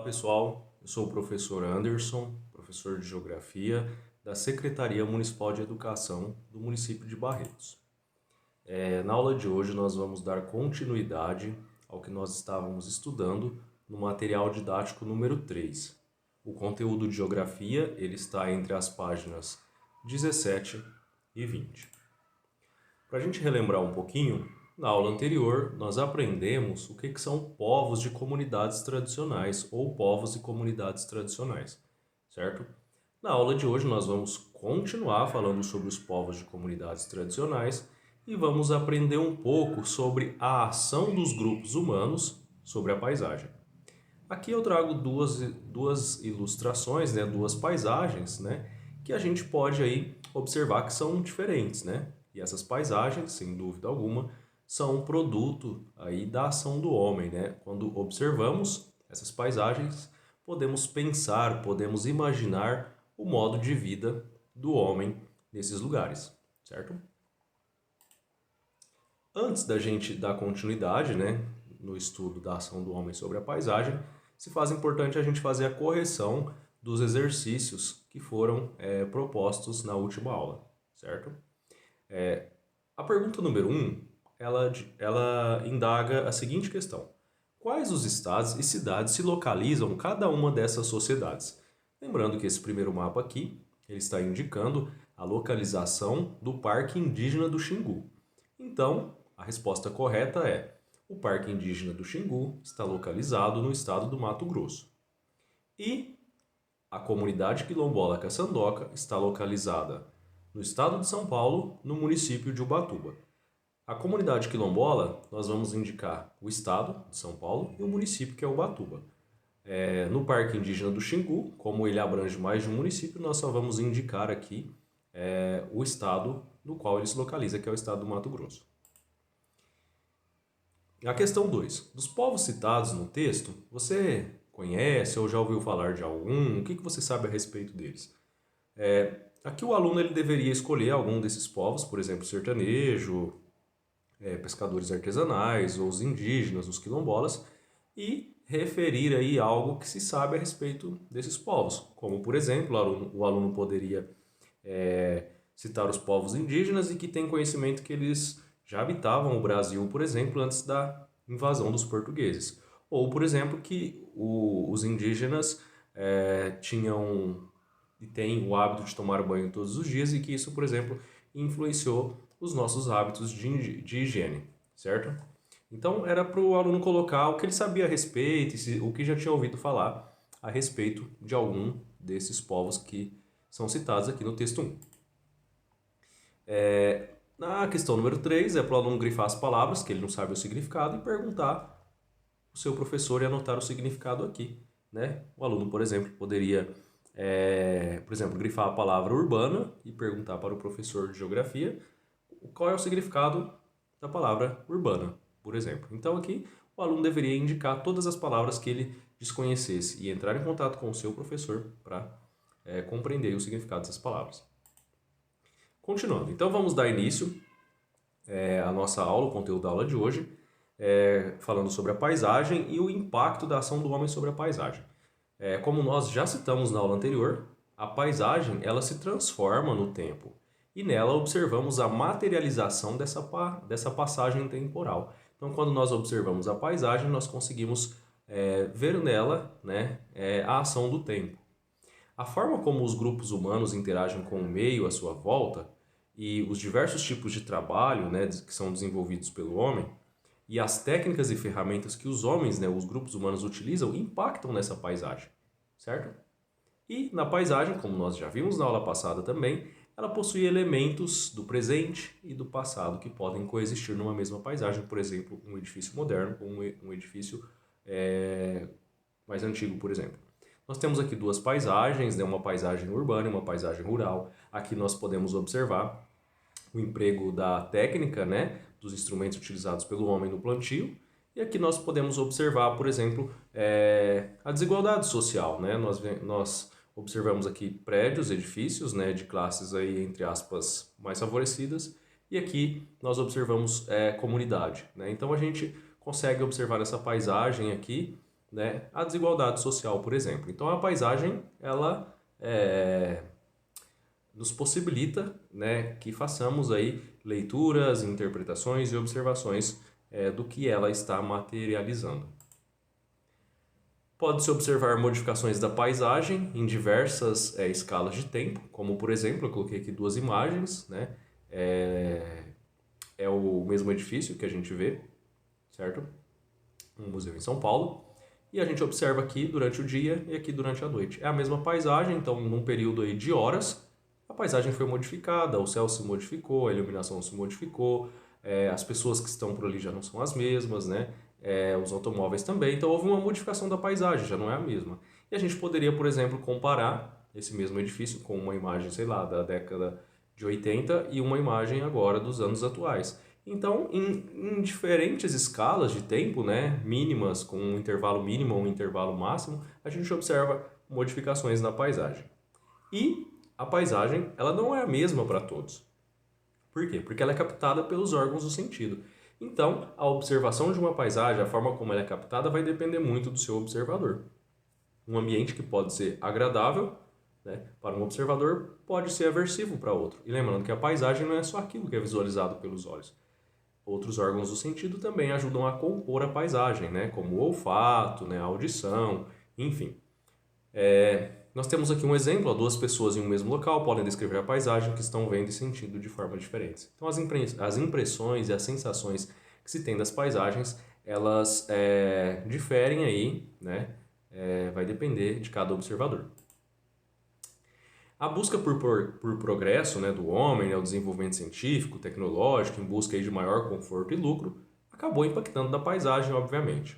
Pessoal, eu sou o professor Anderson, professor de Geografia da Secretaria Municipal de Educação do município de Barretos. Na aula de hoje nós vamos dar continuidade ao que nós estávamos estudando no material didático número 3. O conteúdo de Geografia ele está entre as páginas 17 e 20. Para a gente relembrar um pouquinho, na aula anterior nós aprendemos o que são povos de comunidades tradicionais ou povos e comunidades tradicionais, certo? Na aula de hoje nós vamos continuar falando sobre os povos de comunidades tradicionais e vamos aprender um pouco sobre a ação dos grupos humanos sobre a paisagem. Aqui eu trago duas ilustrações, duas paisagens, que a gente pode aí observar que são diferentes, E essas paisagens, sem dúvida alguma, são um produto aí da ação do homem, Quando observamos essas paisagens, podemos pensar, podemos imaginar o modo de vida do homem nesses lugares, certo? Antes da gente dar continuidade, no estudo da ação do homem sobre a paisagem, se faz importante a gente fazer a correção dos exercícios que foram propostos na última aula, certo? A pergunta número 1, ela indaga a seguinte questão: quais os estados e cidades se localizam em cada uma dessas sociedades? Lembrando que esse primeiro mapa aqui, ele está indicando a localização do Parque Indígena do Xingu. Então, a resposta correta é: o Parque Indígena do Xingu está localizado no estado do Mato Grosso. E a comunidade quilombola Caçandoca está localizada no estado de São Paulo, no município de Ubatuba. A comunidade quilombola, nós vamos indicar o estado de São Paulo e o município, que é Ubatuba. No Parque Indígena do Xingu, como ele abrange mais de um município, nós só vamos indicar aqui o estado no qual ele se localiza, que é o estado do Mato Grosso. A questão 2. Dos povos citados no texto, você conhece ou já ouviu falar de algum? O que você sabe a respeito deles? Aqui o aluno ele deveria escolher algum desses povos, por exemplo, sertanejo, pescadores artesanais, ou os indígenas, os quilombolas, e referir aí algo que se sabe a respeito desses povos. Como, por exemplo, o aluno poderia citar os povos indígenas e que tem conhecimento que eles já habitavam o Brasil, por exemplo, antes da invasão dos portugueses. Ou, por exemplo, que os indígenas tinham e têm o hábito de tomar banho todos os dias e que isso, por exemplo, influenciou os nossos hábitos de higiene, certo? Então, era para o aluno colocar o que ele sabia a respeito, o que já tinha ouvido falar a respeito de algum desses povos que são citados aqui no texto 1. Na questão número 3, é para o aluno grifar as palavras, que ele não sabe o significado, e perguntar o seu professor e anotar o significado aqui. O aluno, por exemplo, poderia, grifar a palavra urbana e perguntar para o professor de geografia qual é o significado da palavra urbana, por exemplo. Então aqui o aluno deveria indicar todas as palavras que ele desconhecesse e entrar em contato com o seu professor para compreender o significado dessas palavras. Continuando, então vamos dar início à nossa aula, o conteúdo da aula de hoje, falando sobre a paisagem e o impacto da ação do homem sobre a paisagem. Como nós já citamos na aula anterior, a paisagem ela se transforma no tempo e nela observamos a materialização dessa passagem temporal. Então, quando nós observamos a paisagem, nós conseguimos ver nela a ação do tempo. A forma como os grupos humanos interagem com o meio à sua volta e os diversos tipos de trabalho que são desenvolvidos pelo homem e as técnicas e ferramentas que os homens, os grupos humanos utilizam, impactam nessa paisagem, certo? E na paisagem, como nós já vimos na aula passada também, ela possui elementos do presente e do passado que podem coexistir numa mesma paisagem. Por exemplo, um edifício moderno com um edifício mais antigo, por exemplo. Nós temos aqui duas paisagens, uma paisagem urbana e uma paisagem rural. Aqui nós podemos observar o emprego da técnica, dos instrumentos utilizados pelo homem no plantio. E aqui nós podemos observar, por exemplo, a desigualdade social, Nós observamos aqui prédios, edifícios, de classes aí, entre aspas, mais favorecidas. E aqui nós observamos comunidade, Então a gente consegue observar essa paisagem aqui né, a desigualdade social, por exemplo. Então a paisagem, ela nos possibilita, né, que façamos aí leituras, interpretações e observações do que ela está materializando. Pode-se observar modificações da paisagem em diversas escalas de tempo, como por exemplo, eu coloquei aqui duas imagens, né? É o mesmo edifício que a gente vê, certo? Um museu em São Paulo. E a gente observa aqui durante o dia e aqui durante a noite. É a mesma paisagem, então num período aí de horas, a paisagem foi modificada, o céu se modificou, a iluminação se modificou, as pessoas que estão por ali já não são as mesmas, né? Os automóveis também, então houve uma modificação da paisagem, já não é a mesma. E a gente poderia, por exemplo, comparar esse mesmo edifício com uma imagem, sei lá, da década de 80 e uma imagem agora dos anos atuais. Então, em diferentes escalas de tempo, né, mínimas, com um intervalo mínimo ou um intervalo máximo, a gente observa modificações na paisagem. E a paisagem, ela não é a mesma para todos. Por quê? Porque ela é captada pelos órgãos do sentido. Então, a observação de uma paisagem, a forma como ela é captada, vai depender muito do seu observador. Um ambiente que pode ser agradável, né, para um observador, pode ser aversivo para outro. E lembrando que a paisagem não é só aquilo que é visualizado pelos olhos. Outros órgãos do sentido também ajudam a compor a paisagem, né, como o olfato, né, a audição, enfim. Nós temos aqui um exemplo, duas pessoas em um mesmo local podem descrever a paisagem que estão vendo e sentindo de forma diferente. Então, as impressões e as sensações que se tem das paisagens, elas diferem aí, né? Vai depender de cada observador. A busca por progresso, né, do homem, né, o desenvolvimento científico, tecnológico, em busca aí de maior conforto e lucro, acabou impactando na paisagem, obviamente.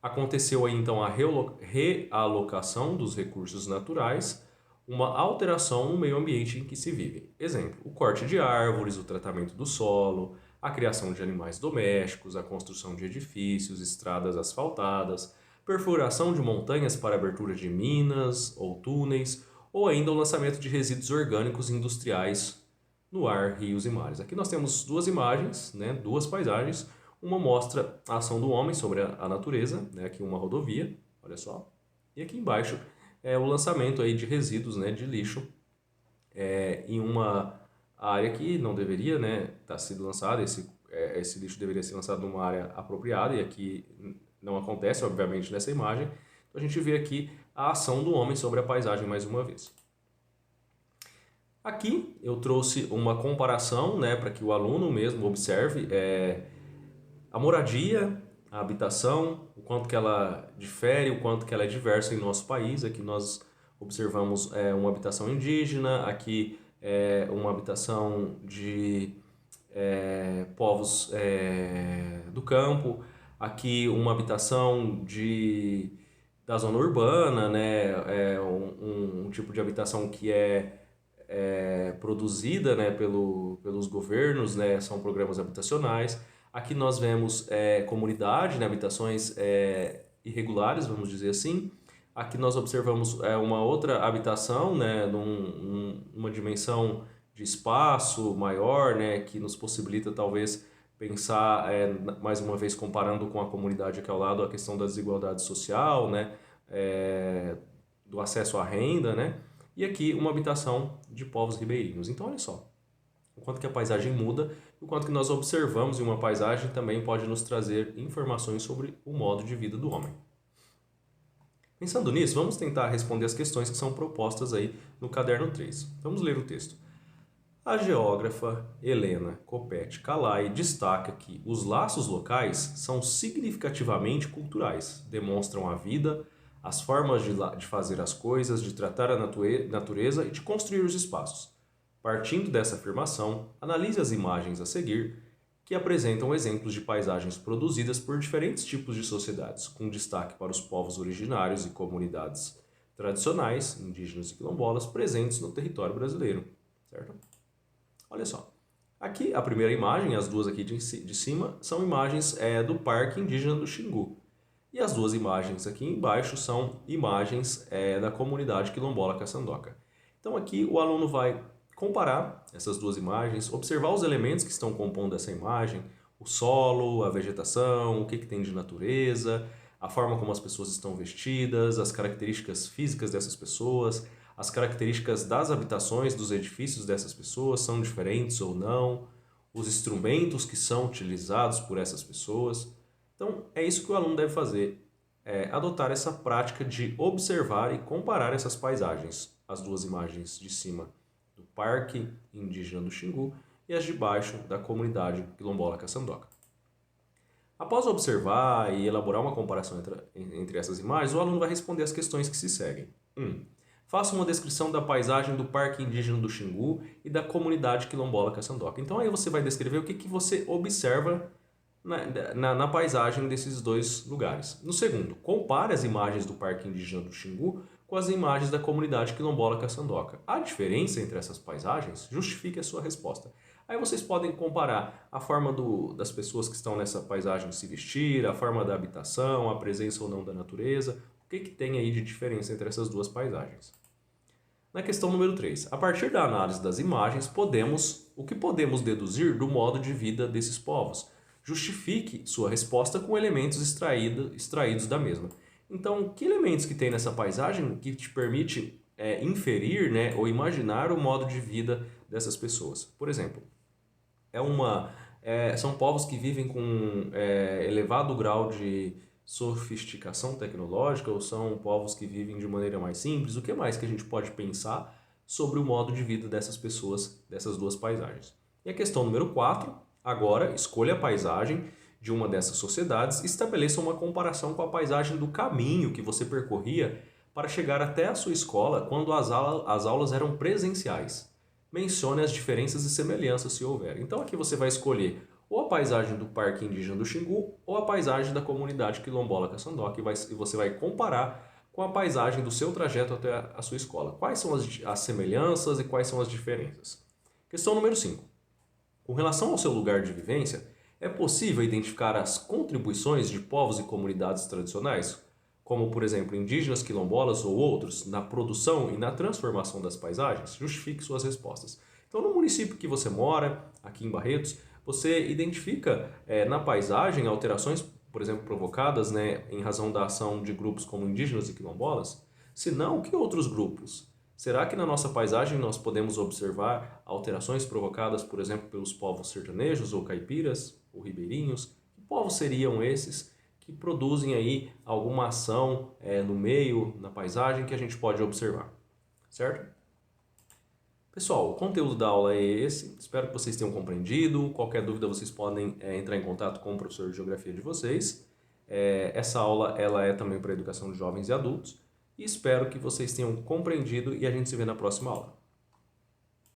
Aconteceu aí então a realocação dos recursos naturais, uma alteração no meio ambiente em que se vive. Exemplo, o corte de árvores, o tratamento do solo, a criação de animais domésticos, a construção de edifícios, estradas asfaltadas, perfuração de montanhas para abertura de minas ou túneis, ou ainda o lançamento de resíduos orgânicos industriais no ar, rios e mares. Aqui nós temos duas imagens, né, duas paisagens. Uma mostra a ação do homem sobre a natureza, né, aqui uma rodovia, olha só. E aqui embaixo é o lançamento aí de resíduos, né, de lixo em uma área que não deveria, né, estar sendo lançada. Esse lixo deveria ser lançado numa área apropriada e aqui não acontece, obviamente, nessa imagem. Então a gente vê aqui a ação do homem sobre a paisagem mais uma vez. Aqui eu trouxe uma comparação, né, para que o aluno mesmo observe a moradia, a habitação, o quanto que ela difere, o quanto que ela é diversa em nosso país. Aqui nós observamos uma habitação indígena, aqui uma habitação de povos do campo, aqui uma habitação da zona urbana, né, um tipo de habitação que é produzida, né, pelos governos, né, são programas habitacionais. Aqui nós vemos comunidade, né, habitações irregulares, vamos dizer assim. Aqui nós observamos uma outra habitação, né, numa dimensão de espaço maior, né, que nos possibilita talvez pensar, mais uma vez comparando com a comunidade aqui ao lado, a questão da desigualdade social, né, do acesso à renda, né, e aqui uma habitação de povos ribeirinhos. Então olha só, o quanto que a paisagem muda, o quanto que nós observamos em uma paisagem também pode nos trazer informações sobre o modo de vida do homem. Pensando nisso, vamos tentar responder as questões que são propostas aí no caderno 3. Vamos ler o texto. A geógrafa Helena Copete Calai destaca que os laços locais são significativamente culturais, demonstram a vida, as formas de fazer as coisas, de tratar a natureza e de construir os espaços. Partindo dessa afirmação, analise as imagens a seguir, que apresentam exemplos de paisagens produzidas por diferentes tipos de sociedades, com destaque para os povos originários e comunidades tradicionais, indígenas e quilombolas, presentes no território brasileiro. Certo? Olha só. Aqui, a primeira imagem, as duas aqui de cima, são imagens do Parque Indígena do Xingu. E as duas imagens aqui embaixo são imagens da comunidade quilombola Caçandoca. Então aqui o aluno vai comparar essas duas imagens, observar os elementos que estão compondo essa imagem, o solo, a vegetação, o que tem de natureza, a forma como as pessoas estão vestidas, as características físicas dessas pessoas, as características das habitações, dos edifícios dessas pessoas são diferentes ou não, os instrumentos que são utilizados por essas pessoas. Então, é isso que o aluno deve fazer, adotar essa prática de observar e comparar essas paisagens, as duas imagens de cima do Parque Indígena do Xingu e as de baixo da comunidade quilombola Caçandoca. Após observar e elaborar uma comparação entre essas imagens, o aluno vai responder as questões que se seguem. 1. Faça uma descrição da paisagem do Parque Indígena do Xingu e da comunidade quilombola Caçandoca. Então aí você vai descrever o que você observa na paisagem desses dois lugares. No segundo, compare as imagens do Parque Indígena do Xingu com as imagens da comunidade quilombola Caçandoca. A diferença entre essas paisagens justifique a sua resposta. Aí vocês podem comparar a forma das pessoas que estão nessa paisagem se vestir, a forma da habitação, a presença ou não da natureza, o que tem aí de diferença entre essas duas paisagens. Na questão número 3, a partir da análise das imagens, o que podemos deduzir do modo de vida desses povos? Justifique sua resposta com elementos extraídos da mesma. Então, que elementos que tem nessa paisagem que te permite inferir, né, ou imaginar o modo de vida dessas pessoas? Por exemplo, são povos que vivem com elevado grau de sofisticação tecnológica ou são povos que vivem de maneira mais simples? O que mais que a gente pode pensar sobre o modo de vida dessas pessoas, dessas duas paisagens? E a questão número 4, agora escolha a paisagem de uma dessas sociedades e estabeleça uma comparação com a paisagem do caminho que você percorria para chegar até a sua escola quando as aulas eram presenciais. Mencione as diferenças e semelhanças se houver. Então aqui você vai escolher ou a paisagem do Parque Indígena do Xingu ou a paisagem da comunidade quilombola Caçandoca e você vai comparar com a paisagem do seu trajeto até a sua escola. Quais são as semelhanças e quais são as diferenças? Questão número 5. Com relação ao seu lugar de vivência, é possível identificar as contribuições de povos e comunidades tradicionais, como por exemplo indígenas, quilombolas ou outros, na produção e na transformação das paisagens? Justifique suas respostas. Então, no município que você mora, aqui em Barretos, você identifica na paisagem alterações, por exemplo, provocadas, né, em razão da ação de grupos como indígenas e quilombolas? Se não, que outros grupos? Será que na nossa paisagem nós podemos observar alterações provocadas, por exemplo, pelos povos sertanejos ou caipiras ou ribeirinhos? Que povos seriam esses que produzem aí alguma ação no meio, na paisagem que a gente pode observar? Certo? Pessoal, o conteúdo da aula é esse, espero que vocês tenham compreendido. Qualquer dúvida vocês podem entrar em contato com o professor de Geografia de vocês. Essa aula ela é também para a educação de jovens e adultos e espero que vocês tenham compreendido e a gente se vê na próxima aula.